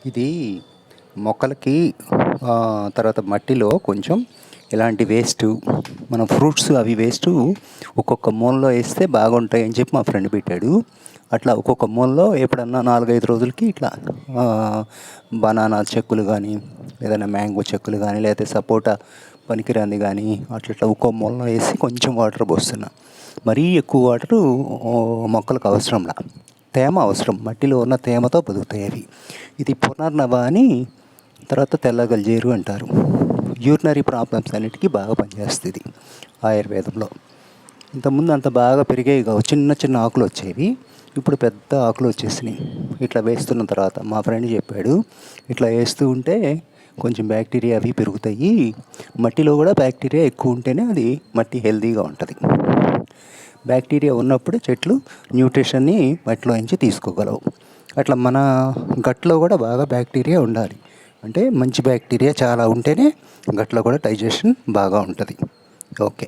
ఇది మొక్కలకి తర్వాత మట్టిలో కొంచెం ఇలాంటి వేస్టు మన ఫ్రూట్స్ అవి వేస్టు ఒక్కొక్క మూలలో వేస్తే బాగుంటాయి అని చెప్పి మా ఫ్రెండ్ పెట్టాడు. అట్లా ఒక్కొక్క మూలలో ఎప్పుడన్నా 4-5 రోజులకి ఇట్లా బనానా చెక్కులు కానీ, ఏదైనా మ్యాంగో చెక్కులు కానీ, లేకపోతే సపోటా పనికిరాంది కానీ అట్లా ఒక్కో మూలలో వేసి కొంచెం వాటర్ పోస్తున్నా. మరీ ఎక్కువ వాటరు మొక్కలకు అవసరంలా, తేమ అవసరం. మట్టిలో ఉన్న తేమతో బతుకుతాయి అవి. ఇది పునర్నవ అని, తర్వాత తెల్ల గల్జేరు అంటారు. యూరినరీ ప్రాబ్లమ్స్ అన్నిటికీ బాగా పనిచేస్తుంది ఆయుర్వేదంలో. ఇంతకుముందు అంత బాగా పెరిగేవి కావు, చిన్న చిన్న ఆకులు వచ్చేవి. ఇప్పుడు పెద్ద ఆకులు వచ్చేసినాయి. ఇట్లా వేస్తున్న తర్వాత మా ఫ్రెండ్ చెప్పాడు, ఇట్లా వేస్తూ ఉంటే కొంచెం బ్యాక్టీరియా అవి పెరుగుతాయి. మట్టిలో కూడా బ్యాక్టీరియా ఎక్కువ ఉంటేనే అది మట్టి హెల్తీగా ఉంటుంది. బ్యాక్టీరియా ఉన్నప్పుడు చెట్లు న్యూట్రిషన్ని మట్టిలో నుంచి తీసుకోగలవు. అట్లా మన గట్లో కూడా బాగా బ్యాక్టీరియా ఉండాలి. అంటే మంచి బ్యాక్టీరియా చాలా ఉంటేనే గట్లో కూడా డైజెషన్ బాగా ఉంటుంది. ఓకే.